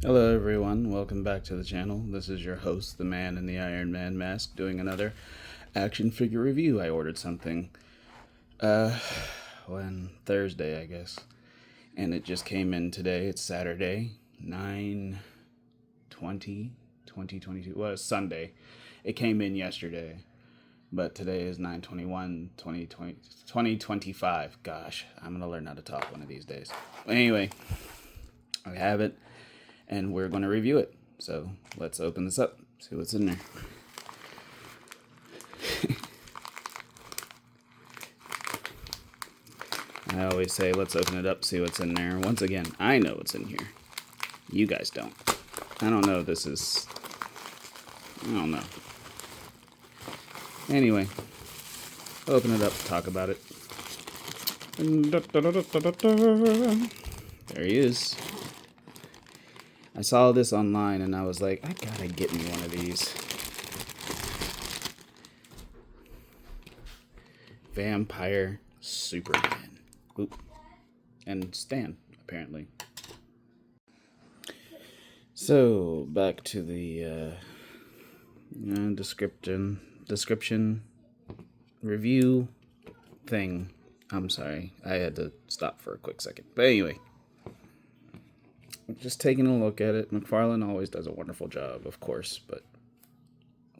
Hello everyone, welcome back to the channel. This is your host, the man in the Iron Man mask, doing another action figure review. I ordered something on Thursday, I guess, and it just came in today. It's Saturday, 9/20/2022. Well, it's Sunday. It came in yesterday, but today is 9/21/2025. Gosh, I'm gonna learn how to talk one of these days. Anyway, I have it, and we're going to review it. So let's open this up, see what's in there. I always say let's open it up, see what's in there. Once again, I know what's in here. You guys don't. I don't know if this is... I don't know. Anyway, open it up, talk about it. There he is. I saw this online and I was like, I gotta get me one of these. Vampire Superman. Oop. And Stan, apparently. So, back to the description review thing. I'm sorry, I had to stop for a quick second. But anyway. Just taking a look at it. McFarlane always does a wonderful job, of course, but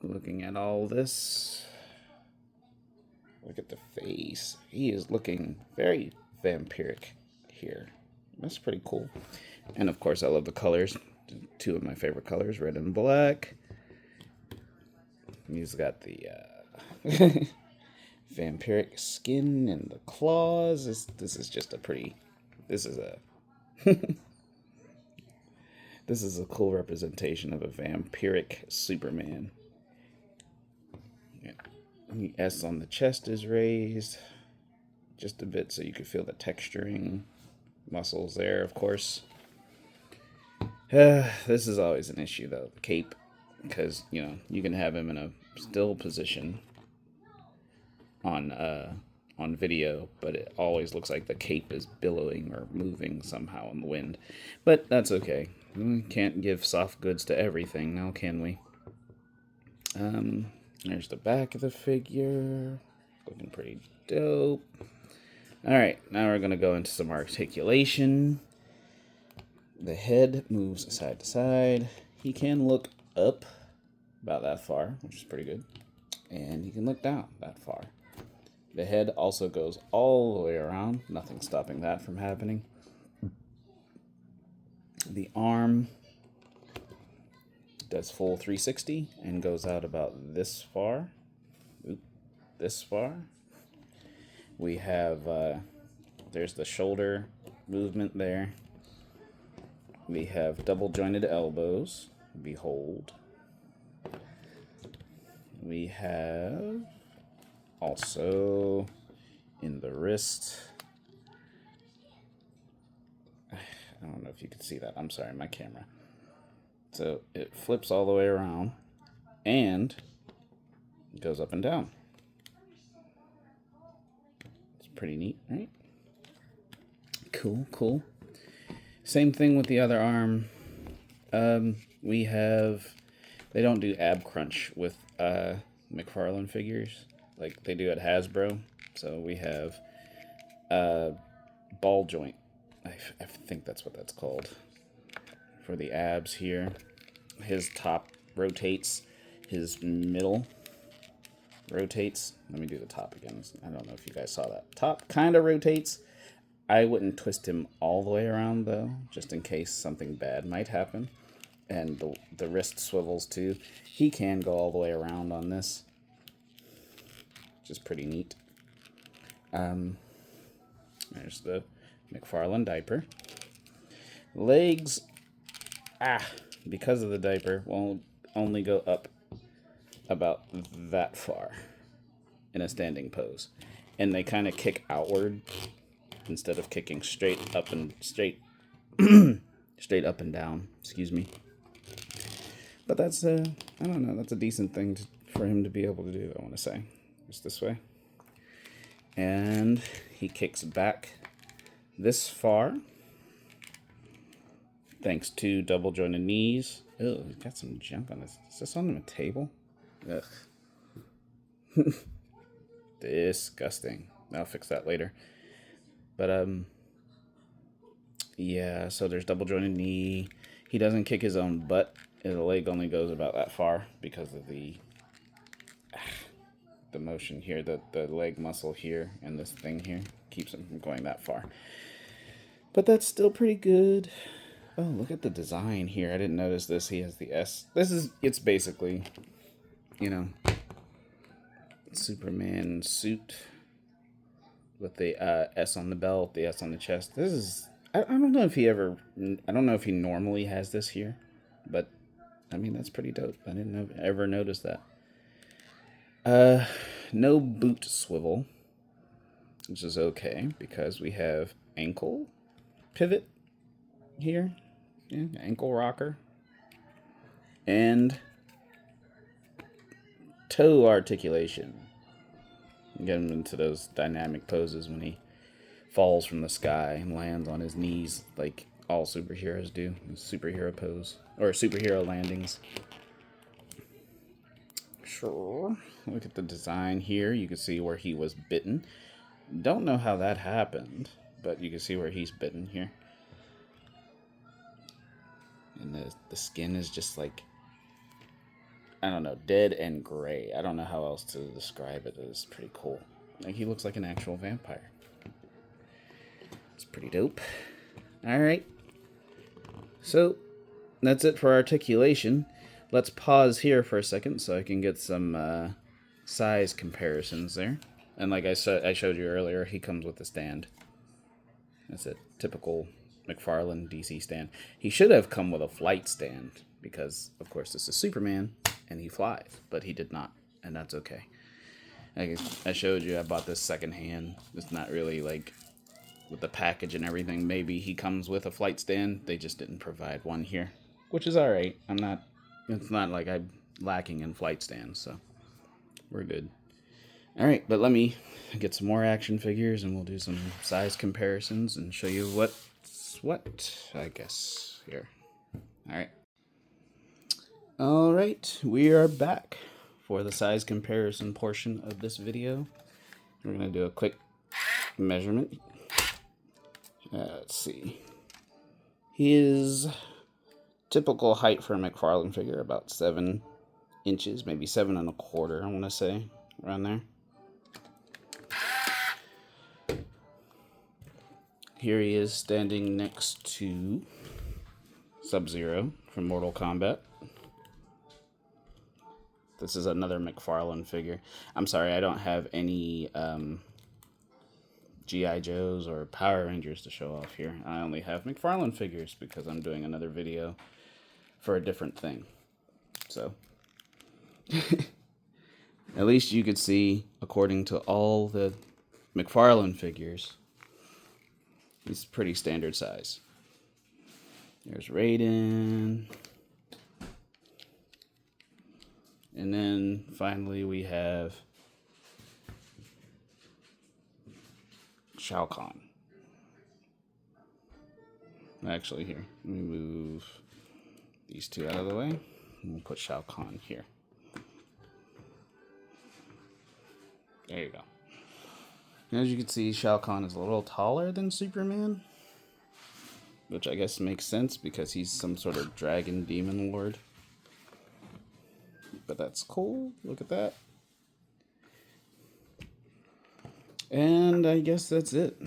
looking at all this, look at the face. He is looking very vampiric here. That's pretty cool. And of course, I love the colors. Two of my favorite colors, red and black. He's got the vampiric skin and the claws. This is just a pretty... This is a... This is a cool representation of a vampiric Superman. Yeah. The S on the chest is raised just a bit so you can feel the texturing. Muscles there, of course. This is always an issue, though, the cape. Because, you know, you can have him in a still position on video, but it always looks like the cape is billowing or moving somehow in the wind. But that's okay. We can't give soft goods to everything now, can we? There's the back of the figure. Looking pretty dope. Alright, now we're going to go into some articulation. The head moves side to side. He can look up about that far, which is pretty good. And he can look down that far. The head also goes all the way around. Nothing stopping that from happening. The arm does full 360 and goes out about this far. This far. We have, there's the shoulder movement there. We have double jointed elbows. Behold. We have also in the wrist. I don't know if you can see that. I'm sorry, my camera. So it flips all the way around and goes up and down. It's pretty neat, right? Cool, cool. Same thing with the other arm. We have... They don't do ab crunch with McFarlane figures like they do at Hasbro. So we have ball joint. I think that's what that's called. For the abs here. His top rotates. His middle rotates. Let me do the top again. I don't know if you guys saw that. Top kind of rotates. I wouldn't twist him all the way around, though, just in case something bad might happen. And the wrist swivels, too. He can go all the way around on this, which is pretty neat. There's the McFarlane diaper. Legs, because of the diaper, will only go up about that far in a standing pose. And they kind of kick outward instead of kicking straight up and straight up and down, excuse me. But that's, I don't know, that's a decent thing for him to be able to do, I want to say. Just this way. And he kicks back this far. thanks to double jointed knees. Oh, he's got some junk on this. Is this on the table? Ugh. Disgusting. I'll fix that later. But, yeah, so there's double jointed knee. He doesn't kick his own butt. The leg only goes about that far because of the motion here. The leg muscle here and this thing here keeps him from going that far. But that's still pretty good. Oh, look at the design here. I didn't notice this. He has the S. It's basically, you know, Superman suit with the S on the belt, the S on the chest. This is, I don't know if he normally has this here, but I mean, that's pretty dope. I didn't ever notice that. No boot swivel, which is okay because we have ankle pivot here, yeah, ankle rocker, and toe articulation. Get him into those dynamic poses when he falls from the sky and lands on his knees like all superheroes do. Superhero pose or superhero landings. Sure. Look at the design here. You can see where he was bitten. Don't know how that happened, but you can see where he's bitten here. And the skin is just like, I don't know, dead and gray. I don't know how else to describe it. It's pretty cool. Like, he looks like an actual vampire. It's pretty dope. Alright. So, that's it for articulation. Let's pause here for a second so I can get some size comparisons there. And like I showed you earlier, he comes with a stand. That's a typical McFarlane DC stand. He should have come with a flight stand because, of course, this is Superman and he flies, but he did not, and that's okay. Like I showed you, I bought this secondhand. It's not really like with the package and everything. Maybe he comes with a flight stand. They just didn't provide one here, which is all right. It's not like I'm lacking in flight stands, so we're good. All right, but let me get some more action figures, and we'll do some size comparisons and show you what's what, I guess, here. All right, we are back for the size comparison portion of this video. We're going to do a quick measurement. Let's see. His typical height for a McFarlane figure, about 7 inches, maybe 7.25, I want to say, around there. Here he is standing next to Sub-Zero from Mortal Kombat. This is another McFarlane figure. I'm sorry, I don't have any G.I. Joes or Power Rangers to show off here. I only have McFarlane figures because I'm doing another video for a different thing. So, at least you could see, according to all the McFarlane figures, he's pretty standard size. There's Raiden. And then finally we have Shao Kahn. Actually, here, let me move these two out of the way. And we'll put Shao Kahn here. There you go. As you can see, Shao Kahn is a little taller than Superman, which I guess makes sense because he's some sort of dragon demon lord. But that's cool. Look at that. And I guess that's it.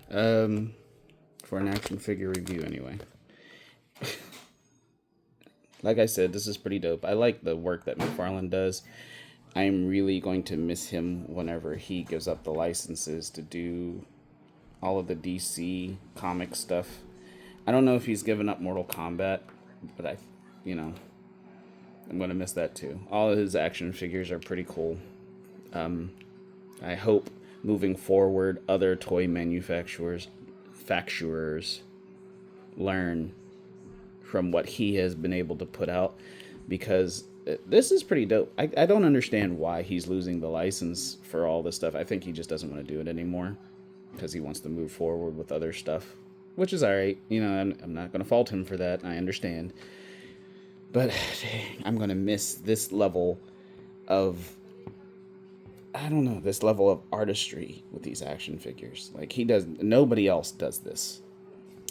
For an action figure review, anyway. Like I said, this is pretty dope. I like the work that McFarlane does. I'm really going to miss him whenever he gives up the licenses to do all of the DC comic stuff. I don't know if he's given up Mortal Kombat, but I'm going to miss that too. All of his action figures are pretty cool. I hope moving forward, other toy manufacturers learn from what he has been able to put out, because this is pretty dope. I don't understand why he's losing the license for all this stuff. I think he just doesn't want to do it anymore because he wants to move forward with other stuff, which is all right. You know, I'm not going to fault him for that. I understand. But I'm going to miss this level of, I don't know, this level of artistry with these action figures. Like, nobody else does this.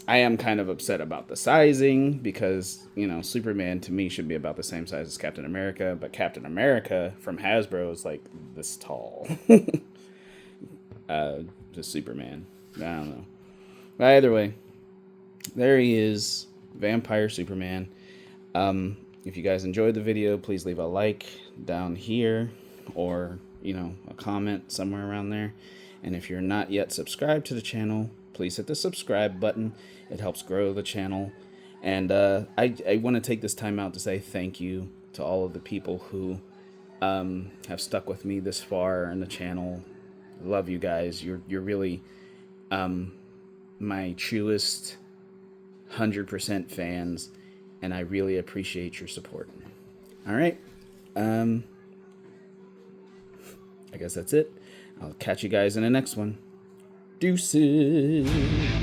I am kind of upset about the sizing because, you know, Superman to me should be about the same size as Captain America, but Captain America from Hasbro is like this tall. Just Superman. I don't know. But either way, there he is, Vampire Superman. If you guys enjoyed the video, please leave a like down here or, you know, a comment somewhere around there. And if you're not yet subscribed to the channel, please hit the subscribe button. It helps grow the channel. And I want to take this time out to say thank you to all of the people who have stuck with me this far in the channel. I love you guys. You're really my truest 100% fans, and I really appreciate your support. All right. I guess that's it. I'll catch you guys in the next one. Deuces.